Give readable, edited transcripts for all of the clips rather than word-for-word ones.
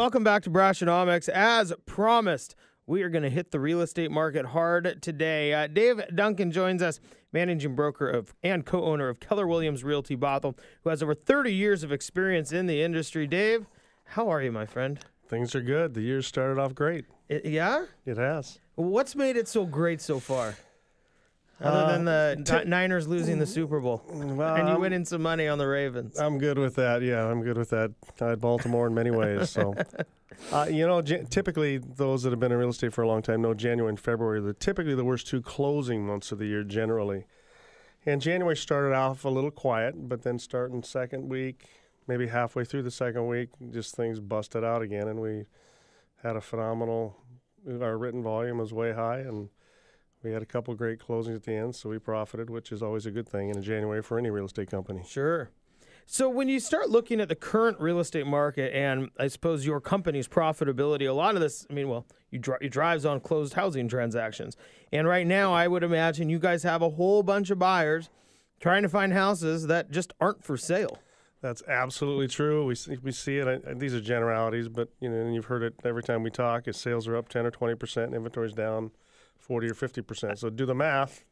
welcome back to Brashonomics. As promised, we are going to hit the real estate market hard today. Dave Duncan joins us, managing broker and co-owner of Keller Williams Realty Bothell, who has over 30 years of experience in the industry. Dave, how are you, my friend? Things are good. The year started off great. Yeah? It has. What's made it so great so far? Other than the Niners losing the Super Bowl. Well, And you winning some money on the Ravens. I'm good with that. Yeah, I'm good with that. I had Baltimore in many ways. So, typically those that have been in real estate for a long time know January and February are typically the worst two closing months of the year generally. And January started off a little quiet, but then starting second week, maybe halfway through the second week, just things busted out again, and we had a phenomenal. Our written volume was way high, and we had a couple great closings at the end, so we profited, which is always a good thing in January for any real estate company. Sure. So when you start looking at the current real estate market and I suppose your company's profitability, a lot of this, you drives on closed housing transactions. And right now, I would imagine you guys have a whole bunch of buyers trying to find houses that just aren't for sale. That's absolutely true. We see it. These are generalities, but and you've heard it every time we talk. Is sales are up 10 or 20%, inventory's down 40 or 50%. So do the math.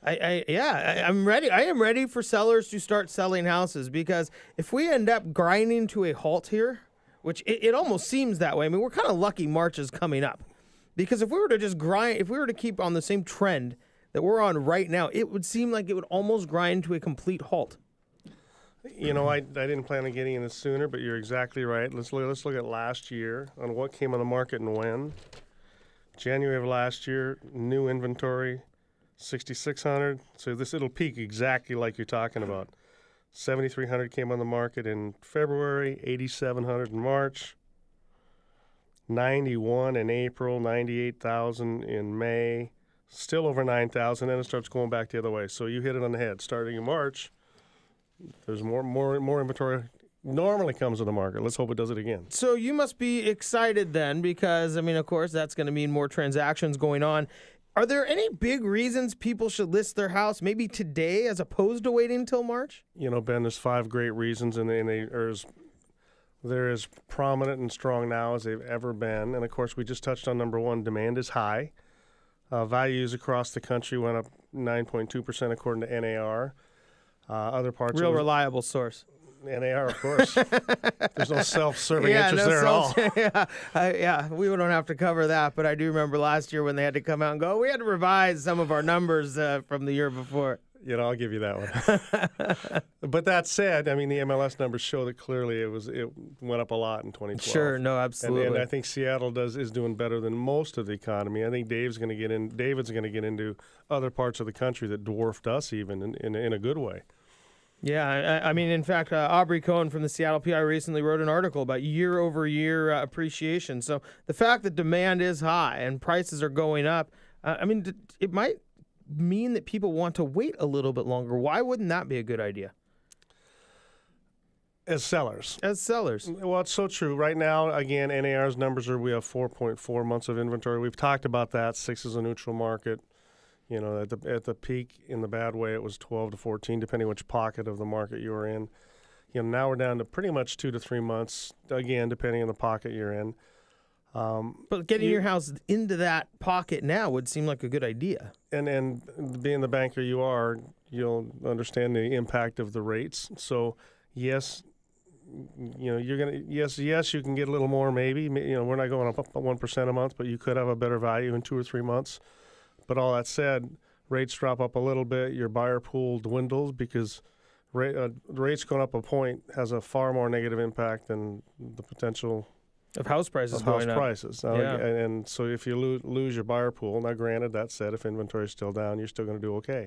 I'm ready. I am ready for sellers to start selling houses, because if we end up grinding to a halt here, which it almost seems that way. We're kind of lucky March is coming up, because if we were to just grind, if we were to keep on the same trend that we're on right now, it would seem like it would almost grind to a complete halt. I didn't plan on getting in this sooner, but you're exactly right. Let's look at last year on what came on the market and when. January of last year, new inventory, 6,600. So it'll peak exactly like you're talking about. 7,300 came on the market in February, 8,700 in March, 91 in April, 98,000 in May, still over 9,000, and it starts going back the other way. So you hit it on the head. Starting in March, there's more inventory normally comes to the market. Let's hope it does it again. So you must be excited then, because, of course, that's going to mean more transactions going on. Are there any big reasons people should list their house maybe today as opposed to waiting until March? Ben, there's 5 great reasons, and they're as prominent and strong now as they've ever been. And, of course, we just touched on number 1, demand is high. Values across the country went up 9.2% according to NAR. Other parts Real reliable source. NAR, of course. There's no self-serving interest there at all. We don't have to cover that, but I do remember last year when they had to come out and go, we had to revise some of our numbers from the year before. I'll give you that one. But that said, the MLS numbers show that clearly it went up a lot in 2012. Sure, no, absolutely. And I think Seattle is doing better than most of the economy. I think David's going to get into other parts of the country that dwarfed us even in a good way. Yeah, in fact, Aubrey Cohen from the Seattle PI recently wrote an article about year-over-year appreciation. So the fact that demand is high and prices are going up, it might mean that people want to wait a little bit longer. Why wouldn't that be a good idea? As sellers. Well, it's so true. Right now, again, NAR's numbers we have 4.4 months of inventory. We've talked about that. 6 is a neutral market. At the peak, in the bad way, it was 12 to 14, depending which pocket of the market you were in. Now we're down to pretty much 2 to 3 months, again, depending on the pocket you're in. But getting your house into that pocket now would seem like a good idea. And being the banker you are, you'll understand the impact of the rates. So, yes, yes, you can get a little more maybe. We're not going up 1% a month, but you could have a better value in 2 or 3 months. But all that said, rates drop up a little bit, your buyer pool dwindles, because rates going up a point has a far more negative impact than the potential of house prices going up. And so if you lose your buyer pool, now granted, that said, if inventory is still down, you're still going to do okay.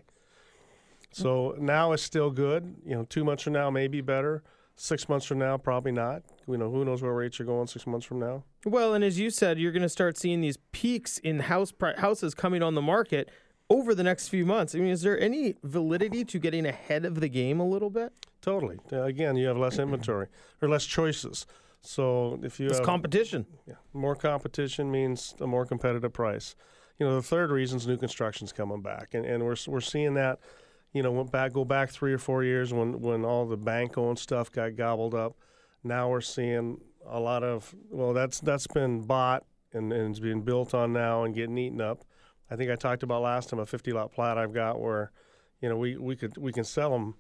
So now it's still good. 2 months from now, maybe better. 6 months from now, probably not. Who knows where rates are going 6 months from now? Well, and as you said, you're going to start seeing these peaks in houses coming on the market over the next few months. Is there any validity to getting ahead of the game a little bit? Totally. Again, you have less inventory or less choices. So if you have competition. Yeah, more competition means a more competitive price. The third reason is new construction's coming back, and we're seeing that. Go back 3 or 4 years when all the bank-owned stuff got gobbled up. Now we're seeing a lot of, well, that's been bought and it's being built on now and getting eaten up. I think I talked about last time a 50-lot plat I've got where, we can sell them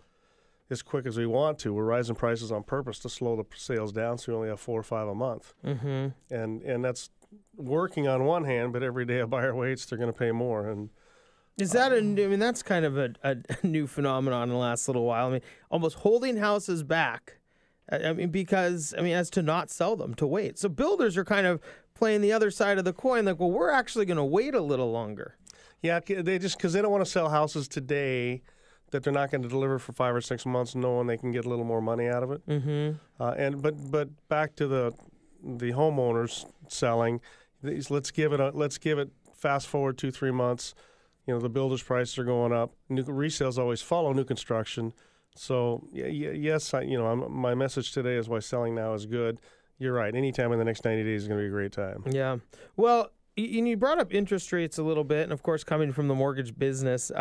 as quick as we want to. We're rising prices on purpose to slow the sales down, so we only have 4 or 5 a month. Mm-hmm. And that's working on one hand, but every day a buyer waits, they're going to pay more. And is that that's kind of a new phenomenon in the last little while. I mean, almost holding houses back. Because as to not sell them, to wait. So builders are kind of playing the other side of the coin, like, well, we're actually going to wait a little longer. Yeah, because they don't want to sell houses today that they're not going to deliver for 5 or 6 months, knowing they can get a little more money out of it. Mm-hmm. But back to the homeowners selling, let's give it fast forward 2-3 months. The builders' prices are going up. New resales always follow new construction. So yes, my message today is why selling now is good. You're right. Anytime in the next 90 days is going to be a great time. Yeah. Well, you brought up interest rates a little bit, and of course, coming from the mortgage business,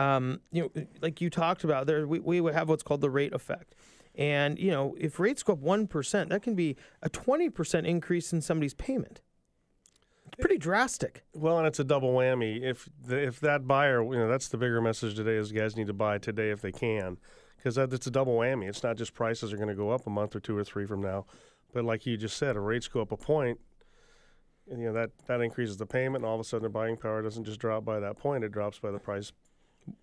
like you talked about, we have what's called the rate effect. And if rates go up 1%, that can be a 20% increase in somebody's payment. It's pretty drastic. Well, and it's a double whammy. If that buyer, that's the bigger message today is guys need to buy today if they can. Because it's a double whammy. It's not just prices are going to go up a month or 2 or 3 from now, but like you just said, if rates go up a point, and, that increases the payment, and all of a sudden their buying power doesn't just drop by that point; it drops by the price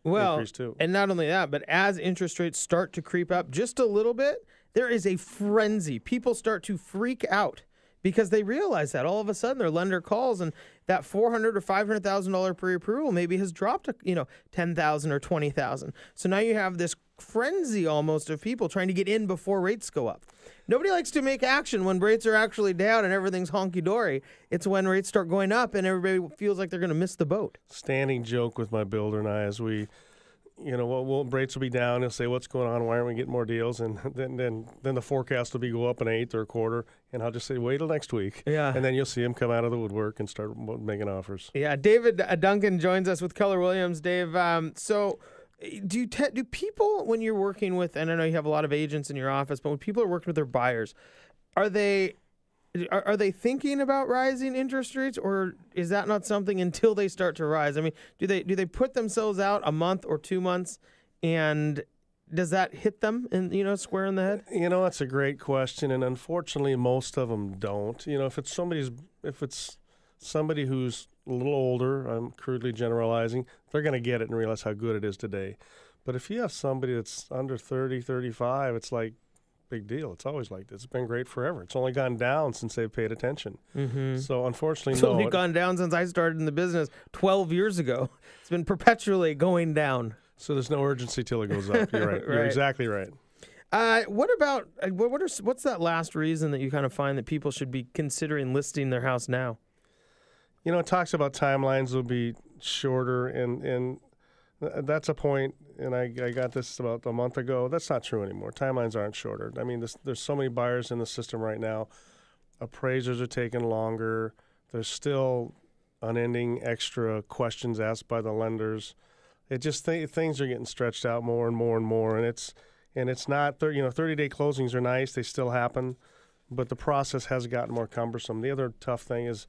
increase too. And not only that, but as interest rates start to creep up just a little bit, there is a frenzy. People start to freak out because they realize that all of a sudden their lender calls and that $400,000 or $500,000 pre-approval maybe has dropped to $10,000 or $20,000. So now you have this frenzy almost of people trying to get in before rates go up. Nobody likes to make action when rates are actually down and everything's honky-dory. It's when rates start going up and everybody feels like they're going to miss the boat. Standing joke with my builder and I as we, rates will be down. He'll say, "What's going on? Why aren't we getting more deals?" And then the forecast will be go up an eighth or a quarter. And I'll just say, "Wait till next week." Yeah. And then you'll see him come out of the woodwork and start making offers. Yeah. David Duncan joins us with Keller Williams. Dave, so do people, when you're working with, and I know you have a lot of agents in your office, but when people are working with their buyers, are they thinking about rising interest rates, or is that not something until they start to rise? I mean, do they put themselves out a month or 2 months, and does that hit them square in the head? That's a great question, and unfortunately, most of them don't. If it's somebody who's a little older, I'm crudely generalizing, they're going to get it and realize how good it is today. But if you have somebody that's under 30, 35, it's like, big deal. It's always like this. It's been great forever. It's only gone down since they've paid attention. Mm-hmm. So unfortunately, it's only gone down since I started in the business 12 years ago. It's been perpetually going down. So there's no urgency till it goes up. You're right. You're exactly right. What's that last reason that you kind of find that people should be considering listing their house now? It talks about timelines will be shorter, and that's a point, and I got this about a month ago. That's not true anymore. Timelines aren't shorter. I mean, there's so many buyers in the system right now. Appraisers are taking longer. There's still unending extra questions asked by the lenders. It just things are getting stretched out more and more and more, and it's not 30-day closings are nice. They still happen, but the process has gotten more cumbersome. The other tough thing is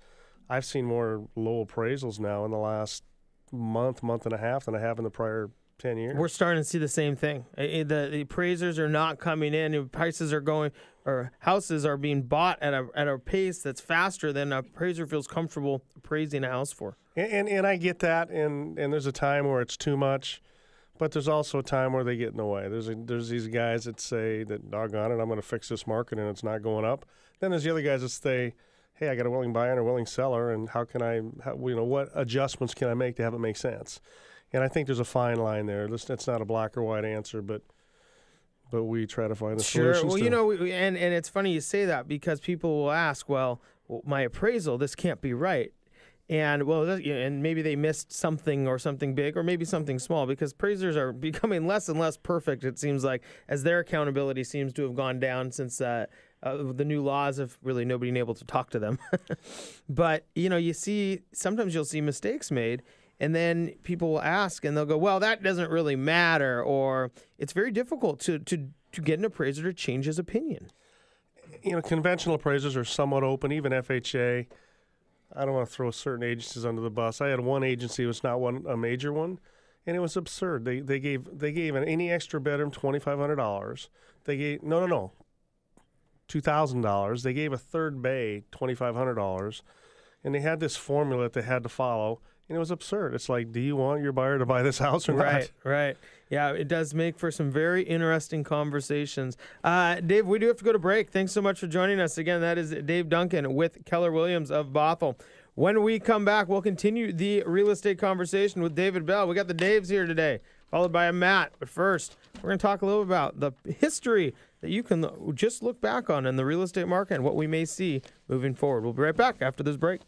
I've seen more low appraisals now in the last month and a half than I have in the prior 10 years. We're starting to see the same thing. The appraisers are not coming in. Prices are going, or houses are being bought at a pace that's faster than an appraiser feels comfortable appraising a house for. And I get that, and there's a time where it's too much, but there's also a time where they get in the way. There's these guys that say that, doggone it, I'm going to fix this market and it's not going up. Then there's the other guys that say, hey, I got a willing buyer and a willing seller, and what adjustments can I make to have it make sense? And I think there's a fine line there. It's not a black or white answer, but we try to find the solutions. Sure. Well, and it's funny you say that because people will ask, well, my appraisal, this can't be right. And and maybe they missed something or something big or maybe something small, because appraisers are becoming less and less perfect, it seems like, as their accountability seems to have gone down since the new laws of really nobody being able to talk to them. But, sometimes you'll see mistakes made, and then people will ask and they'll go, well, that doesn't really matter, or it's very difficult to get an appraiser to change his opinion. conventional appraisers are somewhat open, even FHA. I don't want to throw certain agencies under the bus. I had one agency, it was not a major one, and it was absurd. They gave any extra bedroom $2,500. They gave $2,000. They gave a third bay $2,500, and they had this formula that they had to follow, and it was absurd. It's like, do you want your buyer to buy this house or not? Right. Yeah, it does make for some very interesting conversations. Dave, we do have to go to break. Thanks so much for joining us. Again, that is Dave Duncan with Keller Williams of Bothell. When we come back, we'll continue the real estate conversation with David Bell. We got the Daves here today, followed by a Matt. But first, we're going to talk a little about the history that you can just look back on in the real estate market and what we may see moving forward. We'll be right back after this break.